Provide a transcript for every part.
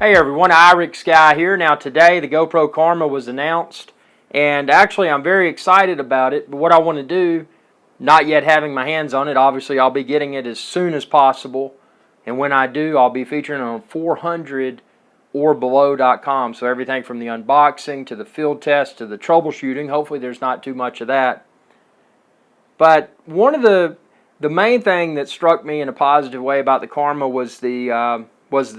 Hey everyone, Irix Guy here. Now today the GoPro Karma was announced, and actually I'm very excited about it. But what I want to do, not yet having my hands on it, obviously I'll be getting it as soon as possible. And when I do, I'll be featuring it on 400orbelow.com. So everything from the unboxing to the field test to the troubleshooting. Hopefully there's not too much of that. But one of the main thing that struck me in a positive way about the Karma was the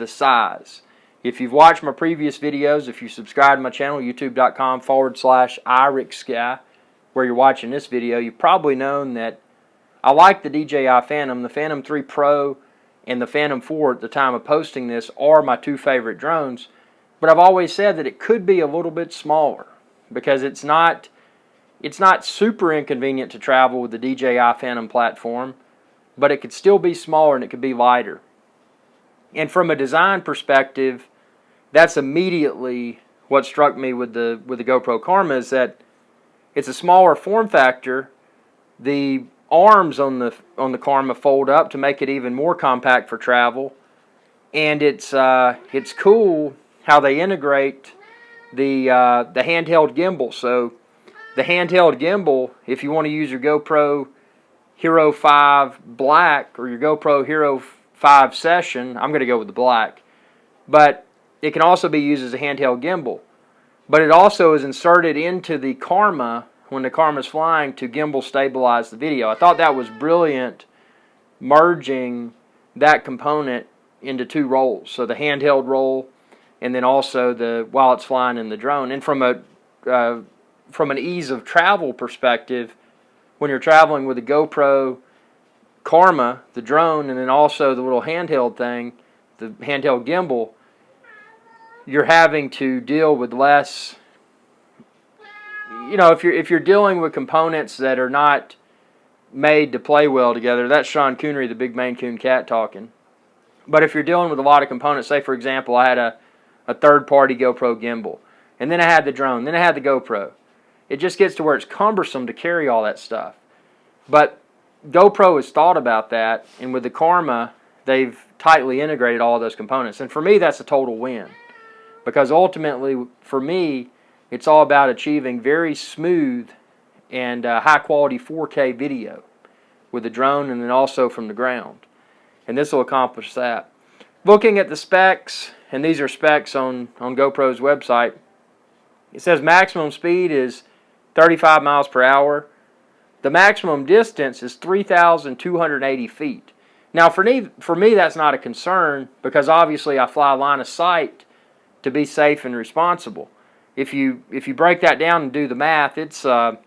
size. If you've watched my previous videos, if you subscribe to my channel, youtube.com/IrixGuy, where you're watching this video, you've probably known that I like the DJI Phantom. The Phantom 3 Pro and the Phantom 4 at the time of posting this are my two favorite drones. But I've always said that it could be a little bit smaller because it's not super inconvenient to travel with the DJI Phantom platform, but it could still be smaller and it could be lighter. And from a design perspective, that's immediately what struck me with the GoPro Karma, is that it's a smaller form factor. The arms on the Karma fold up to make it even more compact for travel, and it's cool how they integrate the handheld gimbal. So the handheld gimbal, if you want to use your GoPro Hero 5 Black or your GoPro Hero 5 Session, I'm going to go with the black, but it can also be used as a handheld gimbal. But it also is inserted into the Karma when the Karma is flying to gimbal stabilize the video. I thought that was brilliant, merging that component into two roles. So the handheld role, and then also while it's flying in the drone. And from an ease of travel perspective, when you're traveling with a GoPro Karma, the drone, and then also the little handheld thing, the handheld gimbal, you're having to deal with less. You know, if you're dealing with components that are not made to play well together, that's Sean Coonery, the big Maine Coon cat, talking. But if you're dealing with a lot of components, say for example, I had a third-party GoPro gimbal, and then I had the drone, then I had the GoPro. It just gets to where it's cumbersome to carry all that stuff. But GoPro has thought about that, and with the Karma, they've tightly integrated all of those components. And for me, that's a total win. Because ultimately, for me, it's all about achieving very smooth and high-quality 4K video with the drone and then also from the ground. And this will accomplish that. Looking at the specs, and these are specs on GoPro's website, it says maximum speed is 35 miles per hour. The maximum distance is 3,280 feet. Now, for me, that's not a concern because obviously I fly line of sight to be safe and responsible. If you break that down and do the math, it's a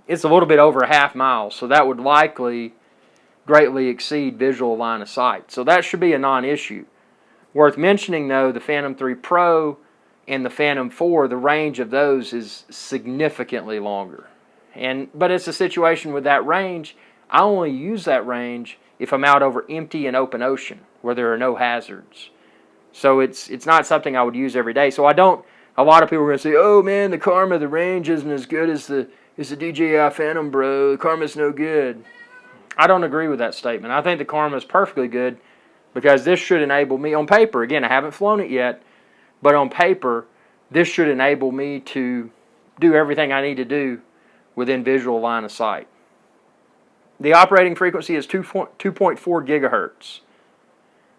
little bit over a half mile, so that would likely greatly exceed visual line of sight. So that should be a non-issue. Worth mentioning though, the Phantom 3 Pro and the Phantom 4, the range of those is significantly longer. But it's a situation with that range, I only use that range if I'm out over empty and open ocean where there are no hazards. So it's not something I would use every day. So I don't. A lot of people are going to say, "Oh man, the Karma, the range isn't as good as the DJI Phantom, bro. The Karma's no good." I don't agree with that statement. I think the Karma is perfectly good because this should enable me on paper. Again, I haven't flown it yet, but on paper, this should enable me to do everything I need to do within visual line of sight. The operating frequency is 2.4 gigahertz.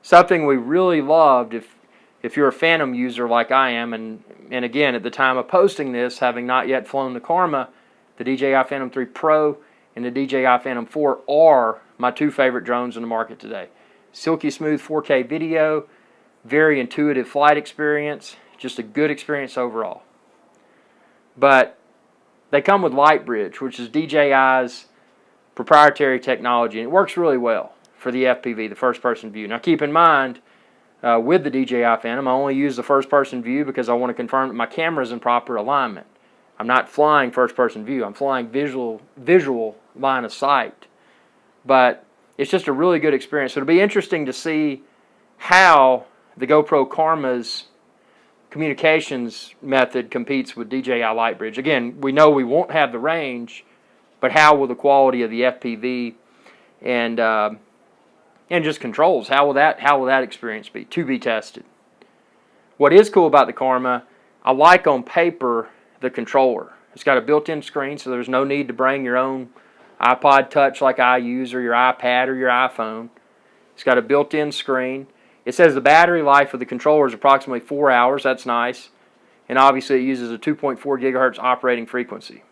Something we really loved if you're a Phantom user like I am, and again, at the time of posting this, having not yet flown the Karma, the DJI Phantom 3 Pro and the DJI Phantom 4 are my two favorite drones in the market today. Silky smooth 4K video, very intuitive flight experience, just a good experience overall. But they come with LightBridge, which is DJI's proprietary technology, and it works really well for the FPV, the first-person view. Now keep in mind, with the DJI Phantom, I only use the first-person view because I want to confirm that my camera is in proper alignment. I'm not flying first-person view. I'm flying visual line of sight. But it's just a really good experience. So it'll be interesting to see how the GoPro Karma's communications method competes with DJI LightBridge. Again, we know we won't have the range, but how will the quality of the FPV and just controls, how will that experience be? To be tested. What is cool about the Karma, I like on paper the controller. It's got a built-in screen, so there's no need to bring your own iPod Touch like I use, or your iPad or your iPhone. It's got a built-in screen. It says the battery life of the controller is approximately 4 hours. That's nice. And obviously it uses a 2.4 gigahertz operating frequency.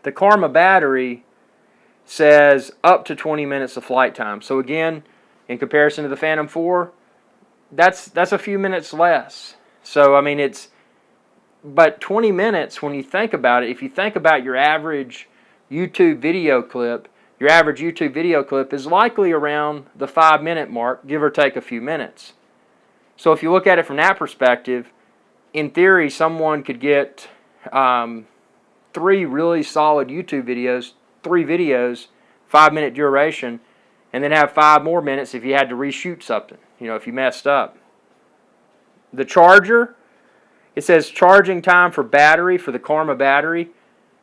The Karma battery says up to 20 minutes of flight time. So again, in comparison to the Phantom 4, that's a few minutes less. So I mean, but 20 minutes, when you think about it, if you think about your average YouTube video clip, your average YouTube video clip is likely around the 5-minute mark, give or take a few minutes. So if you look at it from that perspective, in theory, someone could get 3 really solid YouTube videos, 3 videos, 5-minute duration, and then have 5 more minutes if you had to reshoot something, if you messed up. The charger, it says charging time for battery, for the Karma battery,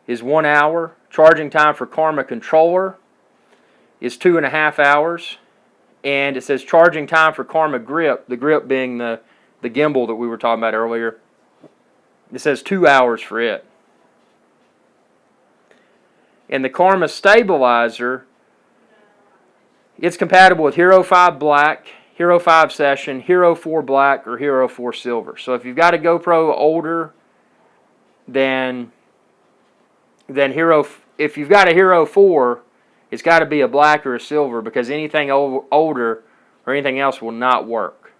is 1 hour. Charging time for Karma controller is 2.5 hours. And it says charging time for Karma grip, the grip being the gimbal that we were talking about earlier, it says 2 hours for it. And the Karma stabilizer, it's compatible with Hero 5 Black, Hero 5 Session, Hero 4 Black, or Hero 4 Silver. So if you've got a GoPro older than if you've got a Hero 4, it's got to be a black or a silver, because anything older or anything else will not work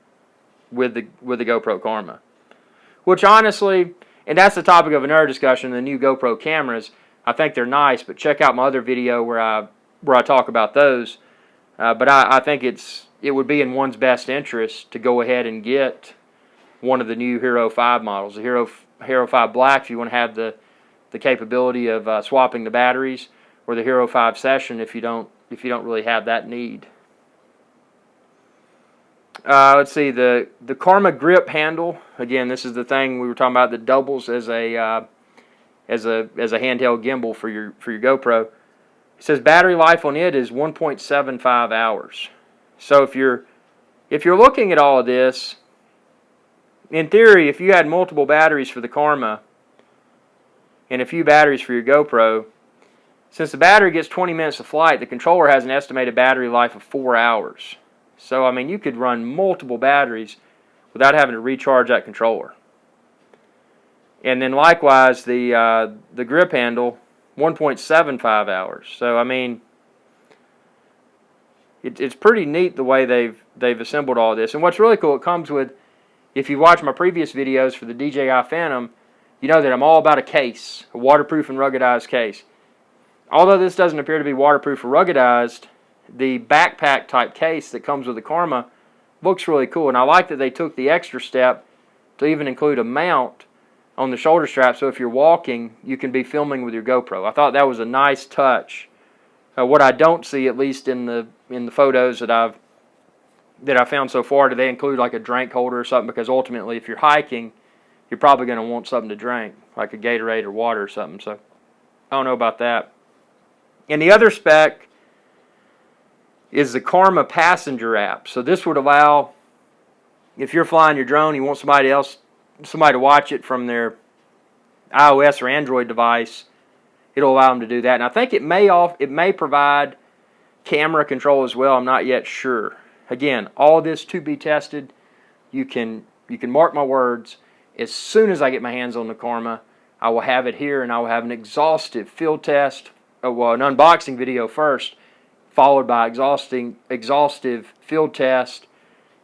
with the GoPro Karma. Which honestly, and that's the topic of another discussion, the new GoPro cameras. I think they're nice, but check out my other video where I talk about those. But I think it would be in one's best interest to go ahead and get one of the new Hero 5 models. The Hero 5 Black, if you want to have the capability of swapping the batteries, or the Hero 5 Session if you don't really have that need. Let's see, the Karma grip handle. Again, this is the thing we were talking about that doubles as a handheld gimbal for your GoPro. It says battery life on it is 1.75 hours. So if you're looking at all of this, in theory, if you had multiple batteries for the Karma and a few batteries for your GoPro, since the battery gets 20 minutes of flight, the controller has an estimated battery life of 4 hours. So I mean, you could run multiple batteries without having to recharge that controller. And then likewise, the grip handle, 1.75 hours. So I mean, it's pretty neat the way they've assembled all this. And what's really cool, it comes with, if you watch my previous videos for the DJI Phantom, you know that I'm all about a case, a waterproof and ruggedized case. Although this doesn't appear to be waterproof or ruggedized, the backpack type case that comes with the Karma looks really cool. And I like that they took the extra step to even include a mount on the shoulder strap, so if you're walking, you can be filming with your GoPro. I thought that was a nice touch. What I don't see, at least in the photos that I found so far, do they include like a drink holder or something? Because ultimately, if you're hiking, you're probably going to want something to drink, like a Gatorade or water or something. So I don't know about that. And the other spec is the Karma Passenger app. So this would allow, if you're flying your drone, you want somebody to watch it from their iOS or Android device, it'll allow them to do that. And I think it may provide camera control as well. I'm not yet sure. Again, all this to be tested. You can mark my words. As soon as I get my hands on the Karma, I will have it here, and I will have an exhaustive field test. An unboxing video first, followed by exhaustive field test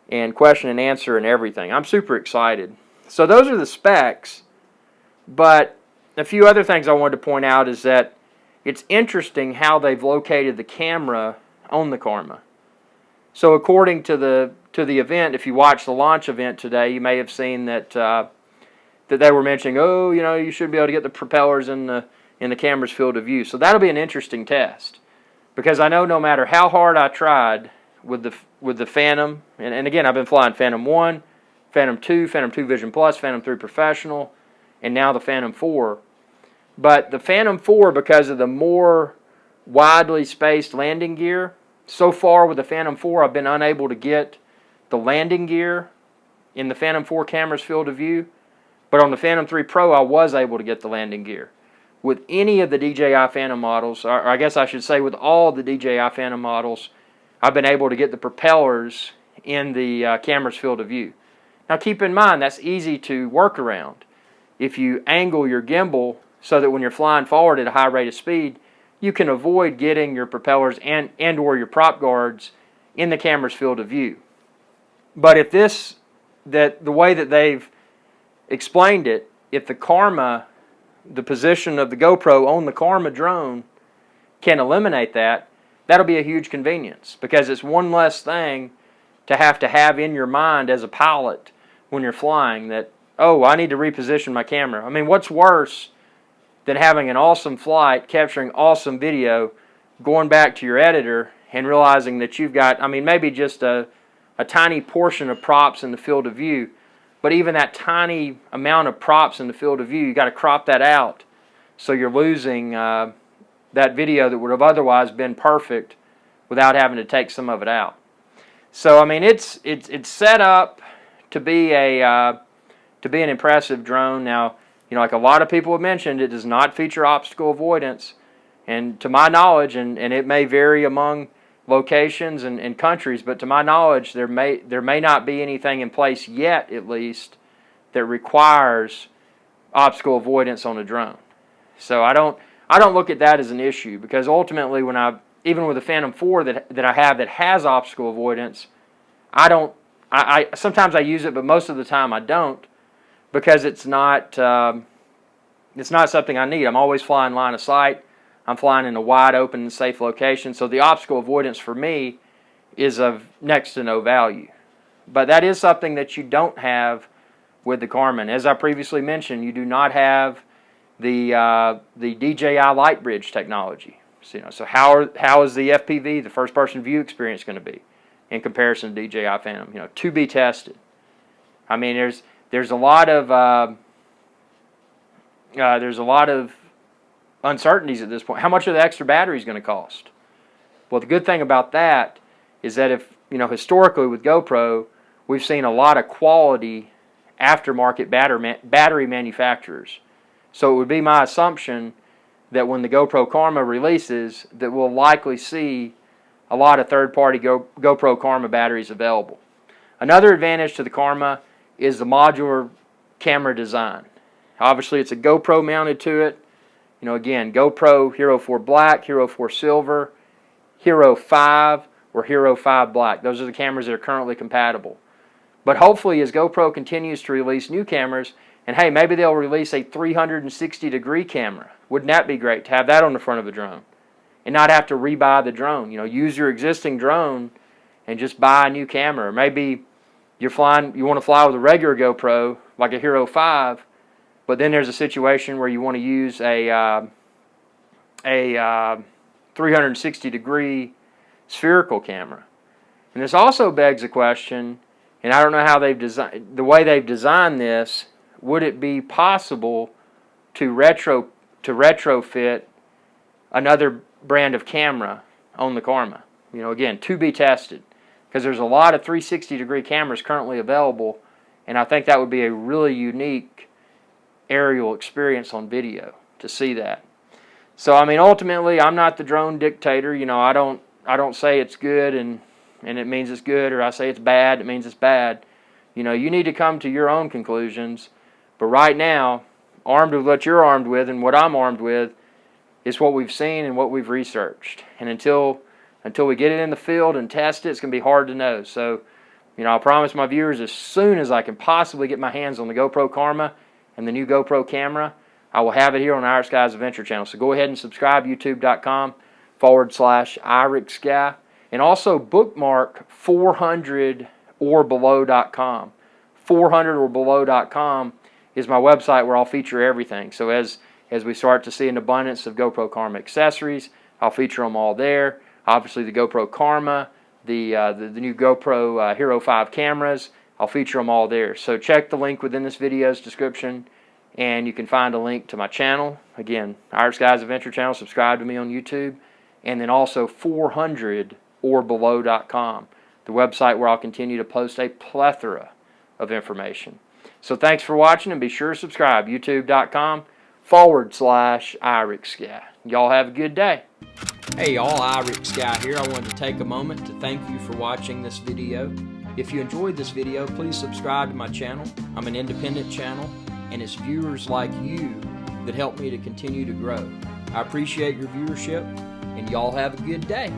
and question and answer and everything. I'm super excited. So those are the specs, but a few other things I wanted to point out is that it's interesting how they've located the camera on the Karma. So according to the event, if you watch the launch event today, you may have seen that they were mentioning, you should be able to get the propellers in the camera's field of view. So that'll be an interesting test, because I know no matter how hard I tried with the Phantom, and again, I've been flying Phantom 1, Phantom 2, Phantom 2 Vision Plus, Phantom 3 Professional, and now the Phantom 4. But the Phantom 4, because of the more widely spaced landing gear, so far with the Phantom 4, I've been unable to get the landing gear in the Phantom 4 camera's field of view, but on the Phantom 3 Pro I was able to get the landing gear. With any of the DJI Phantom models, or I guess I should say with all the DJI Phantom models, I've been able to get the propellers in the camera's field of view. Now keep in mind, that's easy to work around. If you angle your gimbal so that when you're flying forward at a high rate of speed, you can avoid getting your propellers and or your prop guards in the camera's field of view. But if the way that they've explained it, if the position of the GoPro on the Karma drone can eliminate that, that'll be a huge convenience, because it's one less thing to have in your mind as a pilot when you're flying that, oh, I need to reposition my camera. I mean, what's worse than having an awesome flight, capturing awesome video, going back to your editor and realizing that you've got, I mean, maybe just a tiny portion of props in the field of view, but even that tiny amount of props in the field of view, you got to crop that out, so you're losing that video that would have otherwise been perfect without having to take some of it out. So I mean, it's set up to be an impressive drone. Now, you know, like a lot of people have mentioned, it does not feature obstacle avoidance, and to my knowledge, and it may vary among locations and countries, but to my knowledge, there may not be anything in place yet, at least, that requires obstacle avoidance on a drone. So I don't look at that as an issue, because ultimately, even with the Phantom 4 that I have that has obstacle avoidance, I sometimes I use it, but most of the time I don't, because it's not something I need. I'm always flying line of sight. I'm flying in a wide open and safe location, so the obstacle avoidance for me is of next to no value. But that is something that you don't have with the Karma. As I previously mentioned, you do not have the DJI Lightbridge technology. So how is the FPV, the first person view experience, going to be in comparison to DJI Phantom? To be tested. I mean, there's a lot of uncertainties at this point. How much are the extra batteries going to cost? Well, the good thing about that is that if, historically with GoPro, we've seen a lot of quality aftermarket battery manufacturers. So it would be my assumption that when the GoPro Karma releases, that we'll likely see a lot of third-party GoPro Karma batteries available. Another advantage to the Karma is the modular camera design. Obviously, it's a GoPro mounted to it. Again, GoPro Hero 4 Black, Hero 4 Silver, Hero 5, or Hero 5 Black. Those are the cameras that are currently compatible. But hopefully, as GoPro continues to release new cameras, and hey, maybe they'll release a 360-degree camera. Wouldn't that be great to have that on the front of a drone and not have to rebuy the drone? Use your existing drone and just buy a new camera. Or maybe you want to fly with a regular GoPro, like a Hero 5, but then there's a situation where you want to use a 360-degree spherical camera. And this also begs the question, and I don't know how the way they've designed this, would it be possible to retrofit another brand of camera on the Karma? Again, to be tested, because there's a lot of 360-degree cameras currently available, and I think that would be a really unique aerial experience on video to see that. So I mean, ultimately, I'm not the drone dictator. I don't say it's good and it means it's good, or I say it's bad, it means it's bad. You need to come to your own conclusions. But right now, armed with what you're armed with and what I'm armed with, is what we've seen and what we've researched. And until we get it in the field and test it, it's going to be hard to know. So, I promise my viewers, as soon as I can possibly get my hands on the GoPro Karma and the new GoPro camera, I will have it here on Irish Guy's Adventure channel. So go ahead and subscribe, youtube.com/IrixGuy. And also bookmark 400orbelow.com. 400orbelow.com is my website where I'll feature everything. So as we start to see an abundance of GoPro Karma accessories, I'll feature them all there. Obviously the GoPro Karma, the new GoPro Hero 5 cameras, I'll feature them all there. So check the link within this video's description, and you can find a link to my channel. Again, Irish Guy's Adventure channel. Subscribe to me on YouTube. And then also 400orbelow.com, the website where I'll continue to post a plethora of information. So thanks for watching, and be sure to subscribe, youtube.com/IRIX Guy. Y'all have a good day. Hey y'all, IRIX Guy here. I wanted to take a moment to thank you for watching this video. If you enjoyed this video, please subscribe to my channel. I'm an independent channel, and it's viewers like you that help me to continue to grow. I appreciate your viewership, and y'all have a good day.